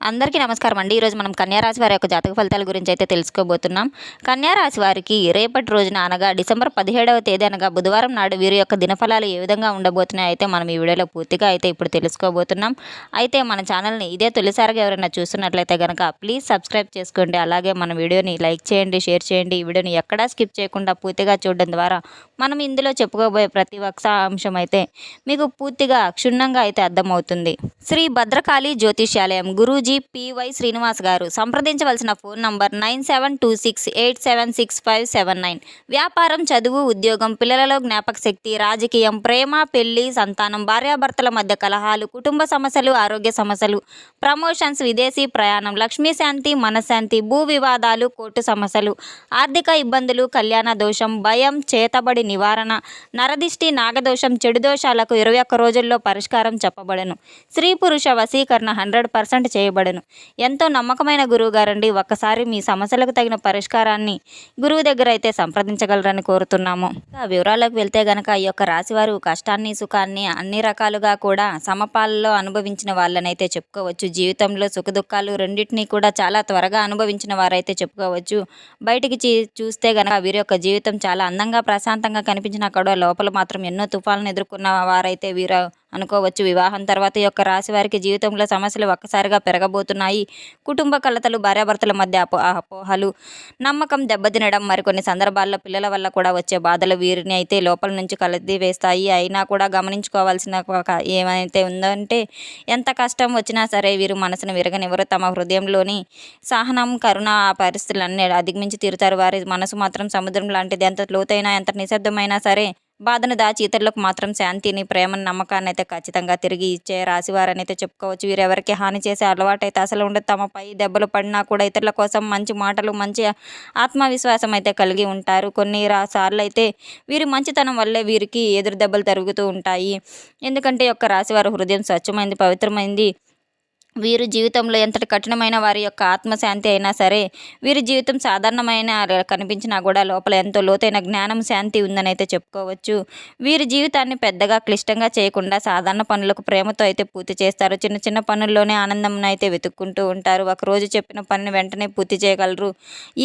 అందరికీ నమస్కారం అండి. ఈరోజు మనం కన్యా రాశి వారి యొక్క జాతక ఫలితాల గురించి అయితే తెలుసుకోబోతున్నాం. కన్యా రాశి వారికి రేపటి రోజున అనగా డిసెంబర్ 17వ తేదీ అనగా బుధవారం నాడు వీరి యొక్క దినఫలాలు ఏ విధంగా ఉండబోతున్నాయో అయితే మనం ఈ వీడియోలో పూర్తిగా అయితే ఇప్పుడు తెలుసుకోబోతున్నాం. అయితే మన ఛానల్ని ఇదే తొలిసారిగా ఎవరైనా చూస్తున్నట్లయితే కనుక ప్లీజ్ సబ్స్క్రైబ్ చేసుకోండి. అలాగే మన వీడియోని లైక్ చేయండి, షేర్ చేయండి. ఈ వీడియోని ఎక్కడా స్కిప్ చేయకుండా పూర్తిగా చూడడం ద్వారా మనం ఇందులో చెప్పుకోబోయే ప్రతి ఒక్క అంశం అయితే మీకు పూర్తిగా క్షుణ్ణంగా అయితే అర్థమవుతుంది. శ్రీ భద్రకాళి జ్యోతిష్యాలయం గురూజీ పివై శ్రీనివాస్ గారు. సంప్రదించవలసిన ఫోన్ నంబర్ 9726876579. వ్యాపారం, చదువు, ఉద్యోగం, పిల్లలలో జ్ఞాపక శక్తి, రాజకీయం, ప్రేమ, పెళ్లి, సంతానం, భార్యాభర్తల మధ్య కలహాలు, కుటుంబ సమస్యలు, ఆరోగ్య సమస్యలు, ప్రమోషన్స్, విదేశీ ప్రయాణం, లక్ష్మీ శాంతి, మనశ్శాంతి, భూ వివాదాలు, కోర్టు సమస్యలు, ఆర్థిక ఇబ్బందులు, కళ్యాణ దోషం, భయం, చేతబడి నివారణ, నరదిష్టి, నాగదోషం, చెడు దోషాలకు 21 రోజుల్లో పరిష్కారం చెప్పబడను. స్త్రీ పురుష వశీకరణ 100% చేయబడను. ఎంతో నమ్మకమైన గురువు గారండి. ఒక్కసారి మీ సమస్యలకు తగిన పరిష్కారాన్ని గురువు దగ్గర అయితే సంప్రదించగలరని కోరుతున్నాము. వివరాలకు వెళ్తే గనక ఈ యొక్క రాశివారు కష్టాన్ని, సుఖాన్ని అన్ని రకాలుగా కూడా సమపాలలో అనుభవించిన వాళ్ళనైతే చెప్పుకోవచ్చు. జీవితంలో సుఖదుఖాలు రెండింటినీ కూడా చాలా త్వరగా అనుభవించిన వారైతే చెప్పుకోవచ్చు. బయటికి చూస్తే గనక వీరి యొక్క జీవితం చాలా అందంగా, ప్రశాంతంగా కనిపించినా కూడా లోపల మాత్రం ఎన్నో తుఫాలను ఎదుర్కొన్న వారైతే వీరు అనుకోవచ్చు. వివాహం తర్వాత ఈ యొక్క రాశి వారికి జీవితంలో సమస్యలు ఒక్కసారిగా పెరగబోతున్నాయి. కుటుంబ కలతలు, భార్యాభర్తల మధ్య అపోహలు, నమ్మకం దెబ్బతినడం, మరికొన్ని సందర్భాల్లో పిల్లల వల్ల కూడా వచ్చే బాధలు వీరిని అయితే లోపల నుంచి కలది వేస్తాయి. అయినా కూడా గమనించుకోవాల్సిన ఏమైతే ఉందంటే ఎంత కష్టం వచ్చినా సరే వీరు మనసును విరగనివ్వరు. తమ హృదయంలోని సహనం, కరుణ ఆ పరిస్థితులన్నీ అధిగమించి తీరుతారు. వారి మనసు మాత్రం సముద్రం లాంటిది. ఎంత లోతైనా, ఎంత నిశ్శబ్దమైనా సరే బాధను దాచి ఇతరులకు మాత్రం శాంతిని, ప్రేమను, నమ్మకాన్ని అయితే ఖచ్చితంగా తిరిగి ఇచ్చే రాశివారని అయితే చెప్పుకోవచ్చు. వీరెవరికి హాని చేసే అలవాటు అయితే అసలు ఉండదు. తమపై దెబ్బలు పడినా కూడా ఇతరుల కోసం మంచి మాటలు, మంచి ఆత్మవిశ్వాసం అయితే కలిగి ఉంటారు. కొన్ని సార్లు అయితే వీరి మంచితనం వల్లే వీరికి ఎదురు దెబ్బలు తరుగుతూ ఉంటాయి. ఎందుకంటే ఈ యొక్క రాశివారి హృదయం స్వచ్ఛమైంది, పవిత్రమైంది. వీరు జీవితంలో ఎంతటి కఠినమైన వారి యొక్క ఆత్మశాంతి అయినా సరే వీరి జీవితం సాధారణమైన కనిపించినా కూడా లోపల ఎంతో లోతైన జ్ఞానం, శాంతి ఉందని అయితే చెప్పుకోవచ్చు. వీరి జీవితాన్ని పెద్దగా క్లిష్టంగా చేయకుండా సాధారణ పనులకు ప్రేమతో అయితే పూర్తి చేస్తారు. చిన్న చిన్న పనుల్లోనే ఆనందం అయితే వెతుక్కుంటూ ఉంటారు. ఒకరోజు చెప్పిన పనిని వెంటనే పూర్తి చేయగలరు.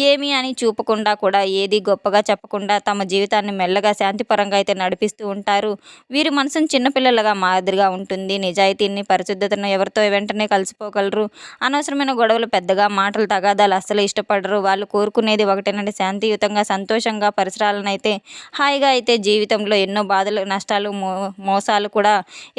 ఏమీ అని చూపకుండా కూడా, ఏది గొప్పగా చెప్పకుండా తమ జీవితాన్ని మెల్లగా శాంతిపరంగా అయితే నడిపిస్తూ ఉంటారు. వీరి మనసును చిన్నపిల్లలుగా మాదిరిగా ఉంటుంది. నిజాయితీని, పరిశుద్ధతను ఎవరితో వెంటనే కలిసిపోగలరు. అనవసరమైన గొడవలు, పెద్దగా మాటలు, తగాదాలు అస్సలు ఇష్టపడరు. వాళ్ళు కోరుకునేది ఒకటేనంటే శాంతియుతంగా, సంతోషంగా, పరిసరాలను అయితే హాయిగా అయితే జీవితంలో ఎన్నో బాధలు, నష్టాలు, మోసాలు కూడా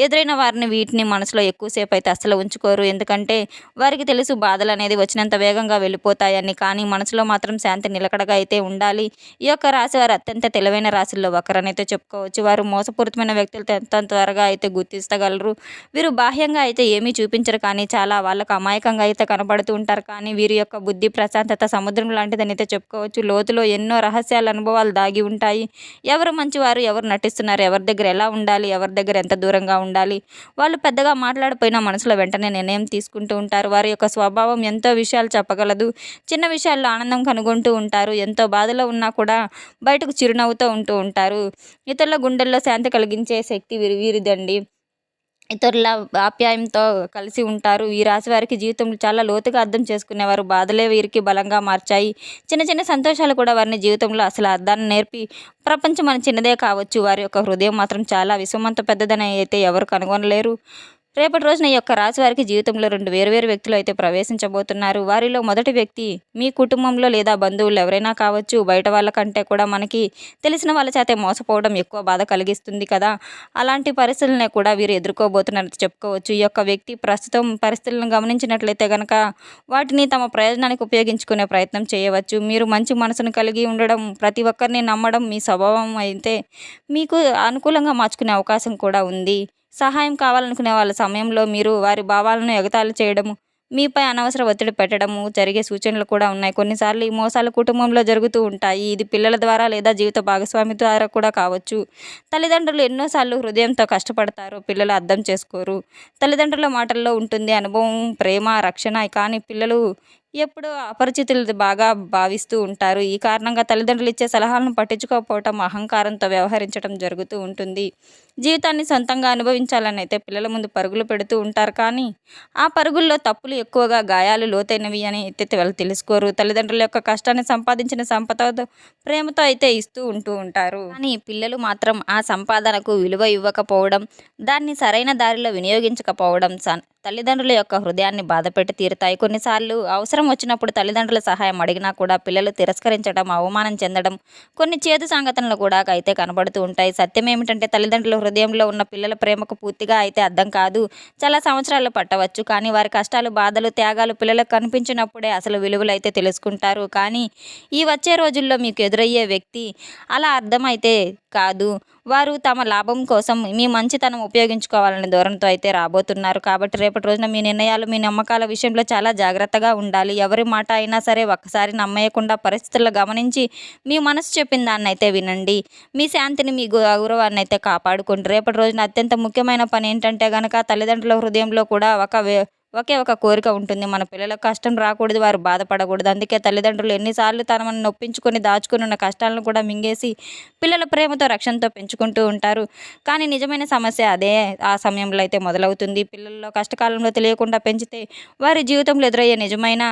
ఎదురైన వారిని వీటిని మనసులో ఎక్కువసేపు అయితే అస్సలు ఉంచుకోరు. ఎందుకంటే వారికి తెలుసు బాధలు అనేది వచ్చినంత వేగంగా వెళ్ళిపోతాయని. కానీ మనసులో మాత్రం శాంతి నిలకడగా అయితే ఉండాలి. ఈ యొక్క రాశి వారు అత్యంత తెలివైన రాశుల్లో ఒకరనైతే చెప్పుకోవచ్చు. వారు మోసపూరితమైన వ్యక్తులతో ఎంత త్వరగా అయితే గుర్తిస్తగలరు. వీరు బాహ్యంగా అయితే ఏమీ చూపించరు, కానీ చాలా వాళ్ళకు అమాయకంగా అయితే కనబడుతూ ఉంటారు. కానీ వీరి యొక్క బుద్ధి ప్రశాంతత సముద్రం లాంటిదని అయితే చెప్పుకోవచ్చు. లోతులో ఎన్నో రహస్యాల అనుభవాలు దాగి ఉంటాయి. ఎవరు మంచివారు, ఎవరు నటిస్తున్నారు, ఎవరి దగ్గర ఎలా ఉండాలి, ఎవరి దగ్గర ఎంత దూరంగా ఉండాలి, వాళ్ళు పెద్దగా మాట్లాడిపోయినా మనసులో వెంటనే నిర్ణయం తీసుకుంటూ ఉంటారు. వారి యొక్క స్వభావం ఎంతో విషయాలు చెప్పగలదు. చిన్న విషయాల్లో ఆనందం కనుగొంటూ ఉంటారు. ఎంతో బాధలో ఉన్నా కూడా బయటకు చిరునవ్వుతో ఉంటూ ఉంటారు. ఇతరుల గుండెల్లో శాంతి కలిగించే శక్తి వీరిదండి. ఇతరుల ఆప్యాయంతో కలిసి ఉంటారు. ఈ రాశి వారికి జీవితంలో చాలా లోతుగా అర్థం చేసుకునేవారు. బాధలే వీరికి బలంగా మార్చాయి. చిన్న చిన్న సంతోషాలు కూడా వారిని జీవితంలో అసలు అర్థాన్ని నేర్పి ప్రపంచం అని చిన్నదే కావచ్చు. వారి యొక్క హృదయం మాత్రం చాలా విశ్వమంత పెద్దదని అయితే ఎవరు కనుగొనలేరు. రేపటి రోజున ఈ యొక్క రాశి వారికి జీవితంలో 2 వేరువేరు వ్యక్తులు అయితే ప్రవేశించబోతున్నారు. వారిలో మొదటి వ్యక్తి మీ కుటుంబంలో లేదా బంధువులు ఎవరైనా కావచ్చు. బయట వాళ్ళ కంటే కూడా మనకి తెలిసిన వాళ్ళ చేతే మోసపోవడం ఎక్కువ బాధ కలిగిస్తుంది కదా. అలాంటి పరిస్థితులనే కూడా వీరు ఎదుర్కోబోతున్నట్టు చెప్పుకోవచ్చు. ఈ యొక్క వ్యక్తి ప్రస్తుతం పరిస్థితులను గమనించినట్లయితే కనుక వాటిని తమ ప్రయోజనానికి ఉపయోగించుకునే ప్రయత్నం చేయవచ్చు. మీరు మంచి మనసును కలిగి ఉండడం, ప్రతి ఒక్కరిని నమ్మడం మీ స్వభావం అయితే మీకు అనుకూలంగా మార్చుకునే అవకాశం కూడా ఉంది. సహాయం కావాలనుకునే వాళ్ళ సమయంలో మీరు వారి భావాలను ఎగతాళి చేయడము, మీపై అనవసర ఒత్తిడి పెట్టడము జరిగే సూచనలు కూడా ఉన్నాయి. కొన్నిసార్లు ఈ మోసాలు కుటుంబంలో జరుగుతూ ఉంటాయి. ఇది పిల్లల ద్వారా లేదా జీవిత భాగస్వామి ద్వారా కూడా కావచ్చు. తల్లిదండ్రులు ఎన్నోసార్లు హృదయంతో కష్టపడతారు, పిల్లలు అర్థం చేసుకోరు. తల్లిదండ్రుల మాటల్లో ఉంటుంది అనుభవం, ప్రేమ, రక్షణ. కానీ పిల్లలు ఎప్పుడూ అపరిచితులు బాగా భావిస్తూ ఉంటారు. ఈ కారణంగా తల్లిదండ్రులు ఇచ్చే సలహాలను పట్టించుకోకపోవటం, అహంకారంతో వ్యవహరించడం జరుగుతూ ఉంటుంది. జీవితాన్ని సొంతంగా అనుభవించాలని అయితే పిల్లల ముందు పరుగులు పెడుతూ ఉంటారు. కానీ ఆ పరుగుల్లో తప్పులు ఎక్కువగా, గాయాలు లోతైనవి అని అయితే వాళ్ళు తెలుసుకోరు. తల్లిదండ్రుల యొక్క కష్టాన్ని సంపాదించిన సంపదతో ప్రేమతో అయితే ఇస్తూ ఉంటారు. కానీ పిల్లలు మాత్రం ఆ సంపాదనకు విలువ ఇవ్వకపోవడం, దాన్ని సరైన దారిలో వినియోగించకపోవడం తల్లిదండ్రుల యొక్క హృదయాన్ని బాధపెట్టి తీరుతాయి. కొన్నిసార్లు అవసరం వచ్చినప్పుడు తల్లిదండ్రుల సహాయం అడిగినా కూడా పిల్లలు తిరస్కరించడం, అవమానం చెందడం, కొన్ని చేదు సంఘటనలు కూడా అయితే కనబడుతూ ఉంటాయి. సత్యం ఏమిటంటే తల్లిదండ్రుల హృదయంలో ఉన్న పిల్లల ప్రేమకు పూర్తిగా అయితే అర్థం కాదు. చాలా సంవత్సరాలు పట్టవచ్చు. కానీ వారి కష్టాలు, బాధలు, త్యాగాలు పిల్లలకు కనిపించినప్పుడే అసలు విలువలు అయితే తెలుసుకుంటారు. కానీ ఈ వచ్చే రోజుల్లో మీకు ఎదురయ్యే వ్యక్తి అలా అర్థమైతే కాదు. వారు తమ లాభం కోసం మీ మంచితనం ఉపయోగించుకోవాలనే ధోరణితో అయితే రాబోతున్నారు. కాబట్టి రేపటి రోజున మీ నిర్ణయాలు, మీ నమ్మకాల విషయంలో చాలా జాగ్రత్తగా ఉండాలి. ఎవరి మాట అయినా సరే ఒక్కసారి నమ్మేయకుండా పరిస్థితులను గమనించి మీ మనసు చెప్పిన దాన్ని అయితే వినండి. మీ శాంతిని, మీ గౌరవాన్ని అయితే కాపాడుకోండి. రేపటి రోజున అత్యంత ముఖ్యమైన పని ఏంటంటే గనక తల్లిదండ్రుల హృదయంలో కూడా ఒకే ఒక కోరిక ఉంటుంది. మన పిల్లలకు కష్టం రాకూడదు, వారు బాధపడకూడదు. అందుకే తల్లిదండ్రులు ఎన్నిసార్లు తనని నొప్పించుకొని దాచుకుని ఉన్న కష్టాలను కూడా మింగేసి పిల్లల ప్రేమతో, రక్షణతో పెంచుకుంటూ ఉంటారు. కానీ నిజమైన సమస్య అదే ఆ సమయంలో అయితే మొదలవుతుంది. పిల్లల్లో కష్టకాలంలో తెలియకుండా పెంచితే వారి జీవితంలో ఎదురయ్యే నిజమైన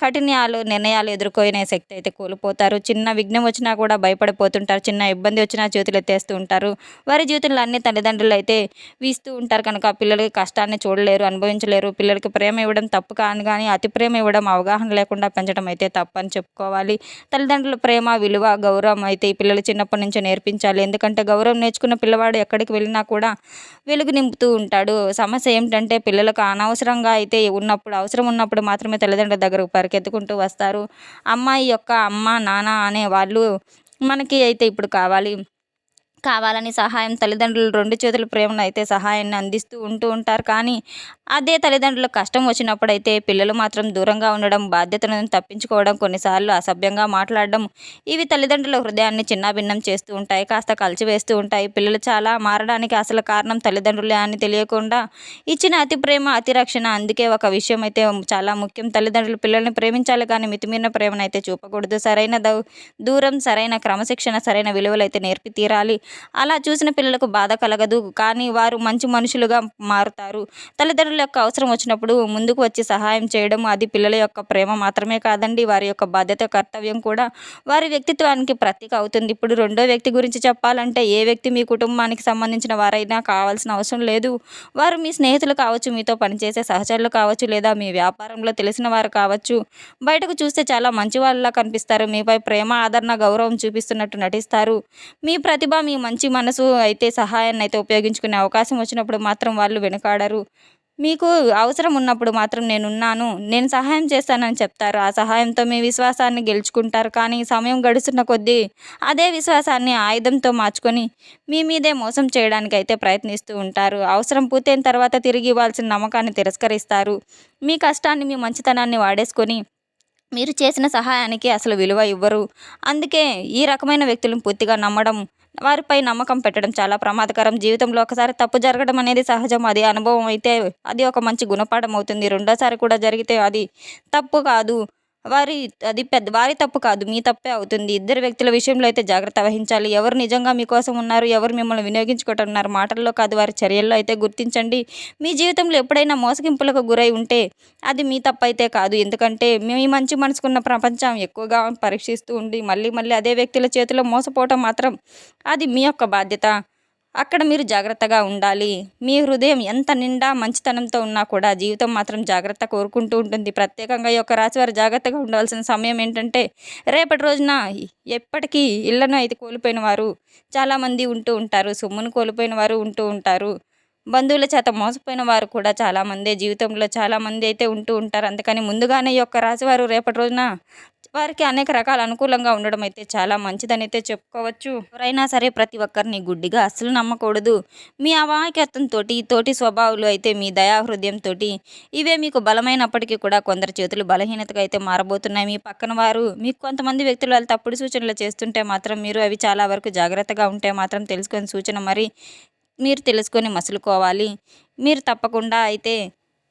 కఠినాలు, నిర్ణయాలు ఎదుర్కొనే శక్తి అయితే కోల్పోతారు. చిన్న విఘ్నం వచ్చినా కూడా భయపడిపోతుంటారు. చిన్న ఇబ్బంది వచ్చినా చేతులు ఎత్తేస్తూ ఉంటారు. వారి జీవితంలో అన్ని తల్లిదండ్రులు అయితే వీస్తూ ఉంటారు కనుక పిల్లలకి కష్టాన్ని చూడలేరు, అనుభవించలేరు. పిల్లలకి ప్రేమ ఇవ్వడం తప్పు కాను, కానీ అతి ప్రేమ ఇవ్వడం, అవగాహన లేకుండా పెంచడం అయితే తప్పని చెప్పుకోవాలి. తల్లిదండ్రుల ప్రేమ, విలువ, గౌరవం అయితే ఈ పిల్లలు చిన్నప్పటి నుంచే నేర్పించాలి. ఎందుకంటే గౌరవం నేర్చుకున్న పిల్లవాడు ఎక్కడికి వెళ్ళినా కూడా వెలుగు నింపుతూ ఉంటాడు. సమస్య ఏమిటంటే పిల్లలకు అనవసరంగా అయితే అవసరం ఉన్నప్పుడు మాత్రమే తల్లిదండ్రుల దగ్గరకు పరిగెత్తుకుంటూ వస్తారు. అమ్మాయి యొక్క అమ్మ, నాన్న అనే వాళ్ళు మనకి అయితే ఇప్పుడు కావాలని సహాయం, తల్లిదండ్రులు రెండు చేతుల ప్రేమను అయితే సహాయాన్ని అందిస్తూ ఉంటారు. కానీ అదే తల్లిదండ్రులకు కష్టం వచ్చినప్పుడైతే పిల్లలు మాత్రం దూరంగా ఉండడం, బాధ్యతలను తప్పించుకోవడం, కొన్నిసార్లు అసభ్యంగా మాట్లాడడం, ఇవి తల్లిదండ్రుల హృదయాన్ని చిన్నాభిన్నం చేస్తూ ఉంటాయి, కాస్త కలిచివేస్తూ ఉంటాయి. పిల్లలు చాలా మారడానికి అసలు కారణం తల్లిదండ్రులే అని తెలియకుండా ఇచ్చిన అతి ప్రేమ, అతి రక్షణ. అందుకే ఒక విషయం అయితే చాలా ముఖ్యం. తల్లిదండ్రులు పిల్లల్ని ప్రేమించాలి, కానీ మితిమీరిన ప్రేమను అయితే చూపకూడదు. సరైన దూరం, సరైన క్రమశిక్షణ, సరైన విలువలు అయితే నేర్పి తీరాలి. అలా చూసిన పిల్లలకు బాధ కలగదు, కానీ వారు మంచి మనుషులుగా మారుతారు. తల్లిదండ్రుల యొక్క అవసరం వచ్చినప్పుడు ముందుకు వచ్చి సహాయం చేయడం అది పిల్లల యొక్క ప్రేమ మాత్రమే కాదండి, వారి యొక్క బాధ్యత, కర్తవ్యం కూడా. వారి వ్యక్తిత్వానికి ప్రతీక అవుతుంది. ఇప్పుడు రెండో వ్యక్తి గురించి చెప్పాలంటే ఏ వ్యక్తి మీ కుటుంబానికి సంబంధించిన వారైనా కావాల్సిన అవసరం లేదు. వారు మీ స్నేహితులు కావచ్చు, మీతో పనిచేసే సహచరులు కావచ్చు, లేదా మీ వ్యాపారంలో తెలిసిన వారు కావచ్చు. బయటకు చూస్తే చాలా మంచి వాళ్ళలా కనిపిస్తారు. మీపై ప్రేమ, ఆదరణ, గౌరవం చూపిస్తున్నట్టు నటిస్తారు. మీ ప్రతిభ, మీ మంచి మనసు అయితే సహాయాన్ని అయితే ఉపయోగించుకునే అవకాశం వచ్చినప్పుడు మాత్రం వాళ్ళు వెనుకాడరు. మీకు అవసరం ఉన్నప్పుడు మాత్రం నేనున్నాను, నేను సహాయం చేస్తానని చెప్తారు. ఆ సహాయంతో మీ విశ్వాసాన్ని గెలుచుకుంటారు. కానీ సమయం గడుస్తున్న కొద్దీ అదే విశ్వాసాన్ని ఆయుధంతో మార్చుకొని మీ మీదే మోసం చేయడానికి అయితే ప్రయత్నిస్తూ ఉంటారు. అవసరం పూర్తయిన తర్వాత తిరిగి ఇవ్వాల్సిన నమ్మకాన్ని తిరస్కరిస్తారు. మీ కష్టాన్ని, మీ మంచితనాన్ని వాడేసుకొని మీరు చేసిన సహాయానికి అసలు విలువ ఇవ్వరు. అందుకే ఈ రకమైన వ్యక్తులను పూర్తిగా నమ్మడం, వారిపై నమ్మకం పెట్టడం చాలా ప్రమాదకరం. జీవితంలో ఒకసారి తప్పు జరగడం అనేది సహజం. అది అనుభవం అయితే అది ఒక మంచి గుణపాఠం అవుతుంది. రెండోసారి కూడా జరిగితే అది తప్పు కాదు, వారి తప్పు కాదు, మీ తప్పే అవుతుంది. ఇద్దరు వ్యక్తుల విషయంలో అయితే జాగ్రత్త వహించాలి. ఎవరు నిజంగా మీకోసం ఉన్నారు, ఎవరు మిమ్మల్ని వినియోగించుకుంటున్నారు, మాటల్లో కాదు వారి చర్యల్లో అయితే గుర్తించండి. మీ జీవితంలో ఎప్పుడైనా మోసగింపులకు గురై ఉంటే అది మీ తప్పు అయితే కాదు. ఎందుకంటే మీ మంచి మనసుకున్న ప్రపంచం ఎక్కువగా పరీక్షిస్తూ ఉండి మళ్ళీ మళ్ళీ అదే వ్యక్తుల చేతిలో మోసపోవటం మాత్రం అది మీ యొక్క బాధ్యత. అక్కడ మీరు జాగ్రత్తగా ఉండాలి. మీ హృదయం ఎంత నిండా మంచితనంతో ఉన్నా కూడా జీవితం మాత్రం జాగ్రత్త కోరుకుంటూ ఉంటుంది. ప్రత్యేకంగా ఈ యొక్క రాశివారు జాగ్రత్తగా ఉండవలసిన సమయం ఏంటంటే రేపటి రోజున ఎప్పటికీ ఇళ్లను అయితే కోల్పోయిన వారు చాలామంది ఉంటూ ఉంటారు. సొమ్మును కోల్పోయిన వారు ఉంటూ ఉంటారు. బంధువుల చేత మోసపోయిన వారు కూడా చాలామంది జీవితంలో చాలామంది అయితే ఉంటూ ఉంటారు. అందుకని ముందుగానే ఈ యొక్క రాశివారు రేపటి రోజున వారికి అనేక రకాల అనుకూలంగా ఉండడం అయితే చాలా మంచిదని అయితే చెప్పుకోవచ్చు. ఎవరైనా సరే ప్రతి ఒక్కరిని గుడ్డిగా అస్సలు నమ్మకూడదు. మీ అమాయకత్వంతో, తోటి స్వభావాలు అయితే మీ దయాహృదయంతో ఇవే మీకు బలమైనప్పటికీ కూడా కొందరు చేతులు బలహీనతగా అయితే మారబోతున్నాయి. మీ పక్కన వారు మీకు కొంతమంది వ్యక్తులు వాళ్ళు తప్పుడు సూచనలు చేస్తుంటే మాత్రం మీరు అవి చాలా వరకు జాగ్రత్తగా ఉంటే మాత్రం తెలుసుకొని సూచన మరి మీరు తెలుసుకొని మసులుకోవాలి. మీరు తప్పకుండా అయితే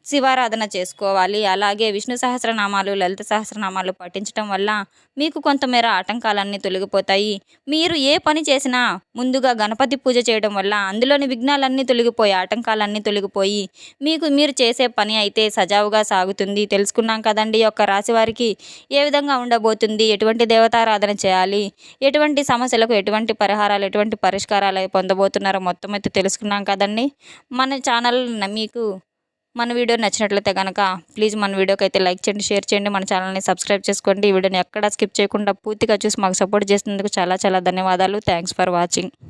శివారాధన చేసుకోవాలి. అలాగే విష్ణు సహస్రనామాలు, లలిత సహస్రనామాలు పఠించటం వల్ల మీకు కొంతమేర ఆటంకాలన్నీ తొలగిపోతాయి. మీరు ఏ పని చేసినా ముందుగా గణపతి పూజ చేయడం వల్ల అందులోని విఘ్నాలన్నీ తొలగిపోయి, ఆటంకాలన్నీ తొలగిపోయి మీరు చేసే పని అయితే సజావుగా సాగుతుంది. తెలుసుకున్నాం కదండి ఈ యొక్క రాశి వారికి ఏ విధంగా ఉండబోతుంది, ఎటువంటి దేవతారాధన చేయాలి, ఎటువంటి సమస్యలకు ఎటువంటి పరిహారాలు, ఎటువంటి పరిష్కారాలు పొందబోతున్నారో మొత్తం అయితే తెలుసుకున్నాం కదండి. మన ఛానల్ మీకు మన వీడియో నచ్చినట్లయితే కనుక ప్లీజ్ మన వీడియోకి అయితే లైక్ చేయండి, షేర్ చేయండి, మన ఛానల్ని సబ్స్క్రైబ్ చేసుకోండి. ఈ వీడియోని ఎక్కడ స్కిప్ చేయకుండా పూర్తిగా చూసి మాకు సపోర్ట్ చేసినందుకు చాలా చాలా ధన్యవాదాలు. Thanks for watching.